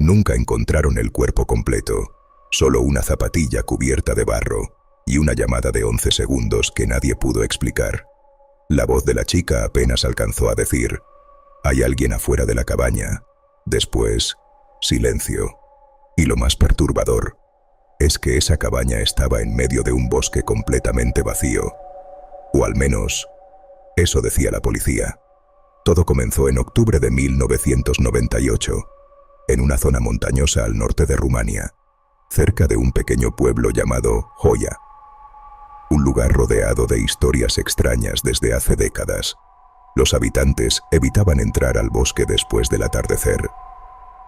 Nunca encontraron el cuerpo completo, solo una zapatilla cubierta de barro y una llamada de 11 segundos que nadie pudo explicar. La voz de la chica apenas alcanzó a decir: «Hay alguien afuera de la cabaña». Después, silencio. Y lo más perturbador es que esa cabaña estaba en medio de un bosque completamente vacío. O al menos, eso decía la policía. Todo comenzó en octubre de 1998, en una zona montañosa al norte de Rumania, cerca de un pequeño pueblo llamado Hoia. Un lugar rodeado de historias extrañas desde hace décadas. Los habitantes evitaban entrar al bosque después del atardecer.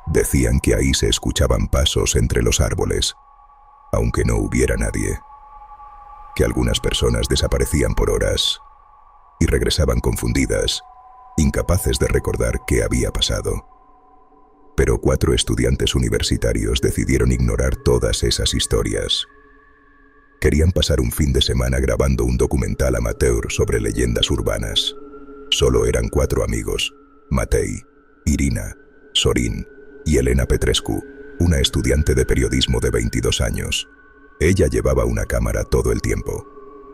Decían que ahí se escuchaban pasos entre los árboles, aunque no hubiera nadie. Que algunas personas desaparecían por horas y regresaban confundidas, incapaces de recordar qué había pasado. Pero 4 estudiantes universitarios decidieron ignorar todas esas historias. Querían pasar un fin de semana grabando un documental amateur sobre leyendas urbanas. Solo eran 4 amigos: Matei, Irina, Sorin y Elena Petrescu, una estudiante de periodismo de 22 años. Ella llevaba una cámara todo el tiempo.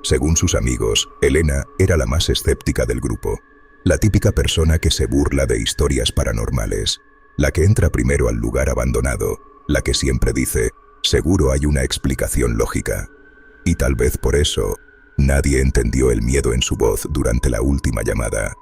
Según sus amigos, Elena era la más escéptica del grupo, la típica persona que se burla de historias paranormales, la que entra primero al lugar abandonado, la que siempre dice: «Seguro hay una explicación lógica». Y tal vez por eso, nadie entendió el miedo en su voz durante la última llamada.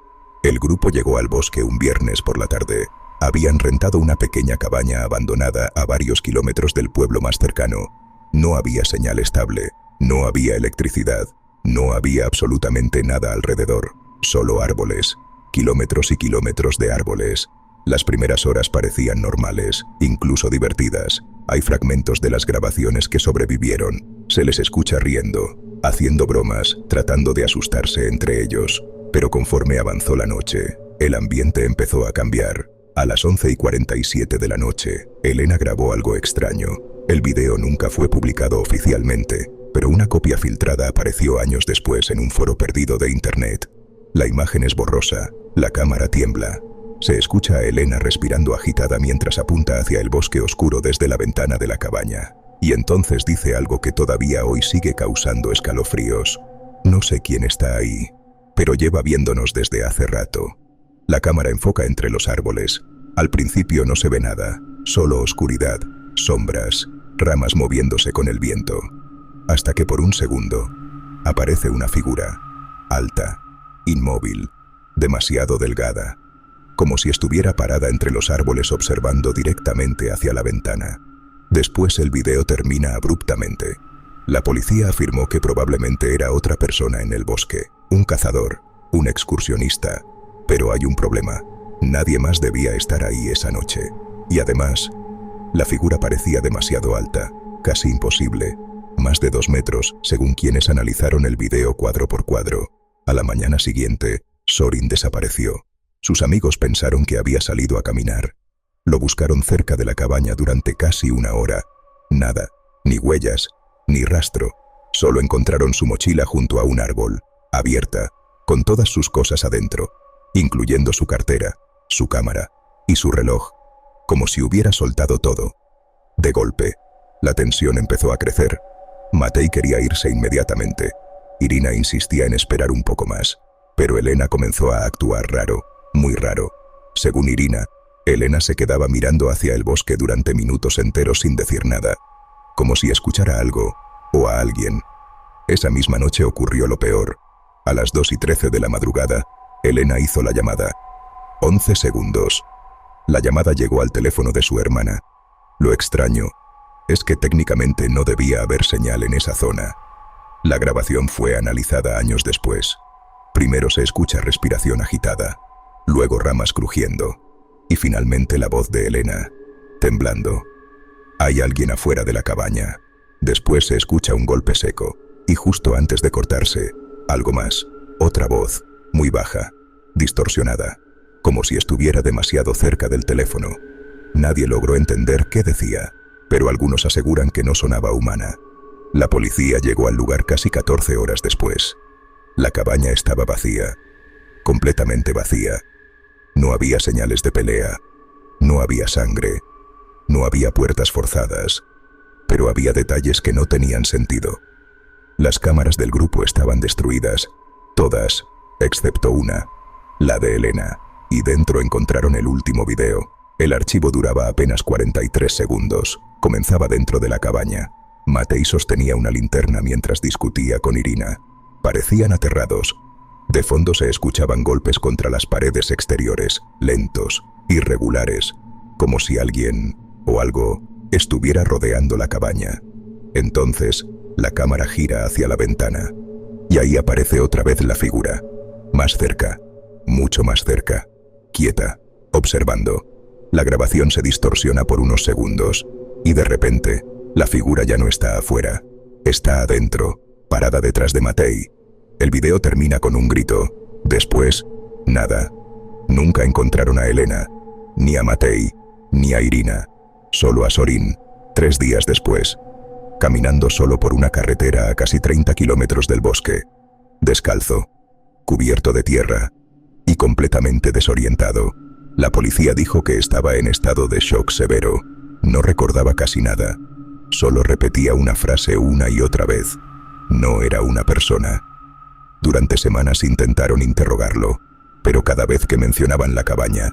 El grupo llegó al bosque un viernes por la tarde. Habían rentado una pequeña cabaña abandonada a varios kilómetros del pueblo más cercano. No había señal estable, no había electricidad, no había absolutamente nada alrededor, solo árboles, kilómetros y kilómetros de árboles. Las primeras horas parecían normales, incluso divertidas. Hay fragmentos de las grabaciones que sobrevivieron. Se les escucha riendo, haciendo bromas, tratando de asustarse entre ellos. Pero conforme avanzó la noche, el ambiente empezó a cambiar. A las 11:47 de la noche, Elena grabó algo extraño. El video nunca fue publicado oficialmente, pero una copia filtrada apareció años después en un foro perdido de internet. La imagen es borrosa, la cámara tiembla. Se escucha a Elena respirando agitada mientras apunta hacia el bosque oscuro desde la ventana de la cabaña. Y entonces dice algo que todavía hoy sigue causando escalofríos. «No sé quién está ahí, pero lleva viéndonos desde hace rato». La cámara enfoca entre los árboles. Al principio no se ve nada, solo oscuridad, sombras, ramas moviéndose con el viento. Hasta que por un segundo, aparece una figura, alta, inmóvil, demasiado delgada, como si estuviera parada entre los árboles observando directamente hacia la ventana. Después el video termina abruptamente. La policía afirmó que probablemente era otra persona en el bosque, un cazador, un excursionista. Pero hay un problema. Nadie más debía estar ahí esa noche. Y además, la figura parecía demasiado alta, casi imposible, más de 2 metros, según quienes analizaron el video cuadro por cuadro. A la mañana siguiente, Sorin desapareció. Sus amigos pensaron que había salido a caminar. Lo buscaron cerca de la cabaña durante casi 1 hora. Nada, ni huellas, ni rastro. Solo encontraron su mochila junto a un árbol, abierta, con todas sus cosas adentro, incluyendo su cartera, su cámara y su reloj, como si hubiera soltado todo. De golpe, la tensión empezó a crecer. Matei quería irse inmediatamente. Irina insistía en esperar un poco más, pero Elena comenzó a actuar raro, muy raro. Según Irina, Elena se quedaba mirando hacia el bosque durante minutos enteros sin decir nada, como si escuchara algo o a alguien. Esa misma noche ocurrió lo peor. A las 2:13 de la madrugada, Elena hizo la llamada. 11 segundos. La llamada llegó al teléfono de su hermana. Lo extraño es que técnicamente no debía haber señal en esa zona. La grabación fue analizada años después. Primero se escucha respiración agitada, luego ramas crujiendo, y finalmente la voz de Elena, temblando. Hay alguien afuera de la cabaña. Después se escucha un golpe seco, y justo antes de cortarse, algo más, otra voz, muy baja, distorsionada, como si estuviera demasiado cerca del teléfono. Nadie logró entender qué decía, pero algunos aseguran que no sonaba humana. La policía llegó al lugar casi 14 horas después. La cabaña estaba vacía, completamente vacía. No había señales de pelea, no había sangre, No había puertas forzadas, pero había detalles que no tenían sentido. Las cámaras del grupo estaban destruidas, todas, excepto una, la de Elena, y dentro encontraron el último video. El archivo duraba apenas 43 segundos, comenzaba dentro de la cabaña. Matei sostenía una linterna mientras discutía con Irina. Parecían aterrados. De fondo se escuchaban golpes contra las paredes exteriores, lentos, irregulares, como si alguien o algo estuviera rodeando la cabaña. Entonces, la cámara gira hacia la ventana, y ahí aparece otra vez la figura, más cerca, mucho más cerca, quieta, observando. La grabación se distorsiona por unos segundos, y de repente, la figura ya no está afuera, está adentro, parada detrás de Matei. El video termina con un grito. Después, nada. Nunca encontraron a Elena, ni a Matei, ni a Irina. Solo a Zorin, 3 días después, caminando solo por una carretera a casi 30 kilómetros del bosque, descalzo, cubierto de tierra y completamente desorientado. La policía dijo que estaba en estado de shock severo. No recordaba casi nada. Solo repetía una frase una y otra vez. No era una persona. Durante semanas intentaron interrogarlo, pero cada vez que mencionaban la cabaña,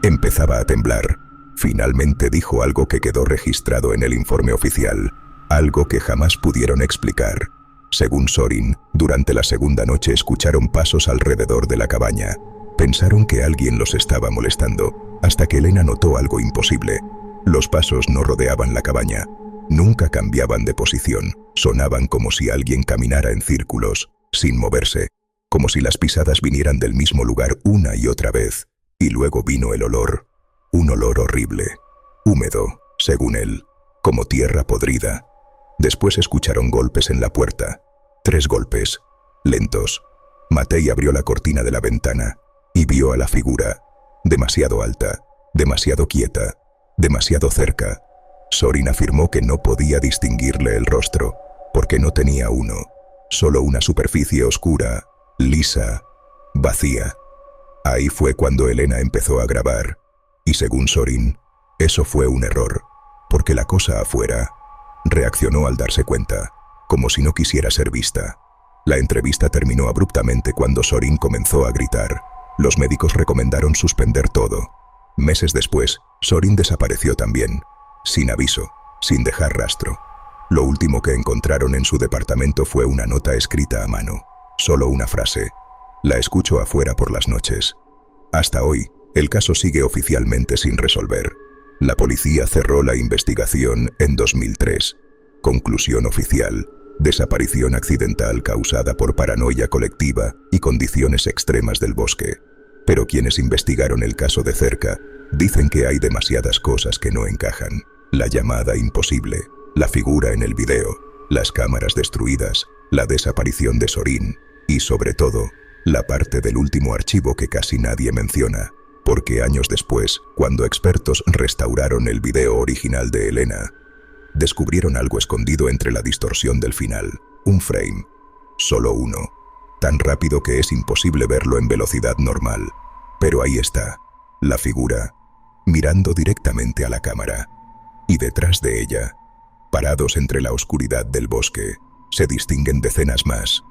empezaba a temblar. Finalmente dijo algo que quedó registrado en el informe oficial, algo que jamás pudieron explicar. Según Zorin, durante la segunda noche escucharon pasos alrededor de la cabaña. Pensaron que alguien los estaba molestando, hasta que Elena notó algo imposible. Los pasos no rodeaban la cabaña, nunca cambiaban de posición, sonaban como si alguien caminara en círculos, sin moverse, como si las pisadas vinieran del mismo lugar una y otra vez. Y luego vino el olor, un olor horrible, húmedo, según él, como tierra podrida. Después escucharon golpes en la puerta, 3 golpes, lentos. Matei abrió la cortina de la ventana y vio a la figura, demasiado alta, demasiado quieta, demasiado cerca. Zorin afirmó que no podía distinguirle el rostro, porque no tenía uno, solo una superficie oscura, lisa, vacía. Ahí fue cuando Elena empezó a grabar, y según Zorin, eso fue un error, porque la cosa afuera reaccionó al darse cuenta, como si no quisiera ser vista. La entrevista terminó abruptamente cuando Zorin comenzó a gritar. Los médicos recomendaron suspender todo. Meses después, Zorin desapareció también, sin aviso, sin dejar rastro. Lo último que encontraron en su departamento fue una nota escrita a mano, solo una frase: la escucho afuera por las noches. Hasta hoy, el caso sigue oficialmente sin resolver. La policía cerró la investigación en 2003. Conclusión oficial: desaparición accidental causada por paranoia colectiva y condiciones extremas del bosque. Pero quienes investigaron el caso de cerca dicen que hay demasiadas cosas que no encajan. La llamada imposible, la figura en el video, las cámaras destruidas, la desaparición de Zorin y, sobre todo, la parte del último archivo que casi nadie menciona, porque años después, cuando expertos restauraron el video original de Elena, descubrieron algo escondido entre la distorsión del final, un frame, solo uno, tan rápido que es imposible verlo en velocidad normal. Pero ahí está, la figura, mirando directamente a la cámara, y detrás de ella, parados entre la oscuridad del bosque, se distinguen decenas más,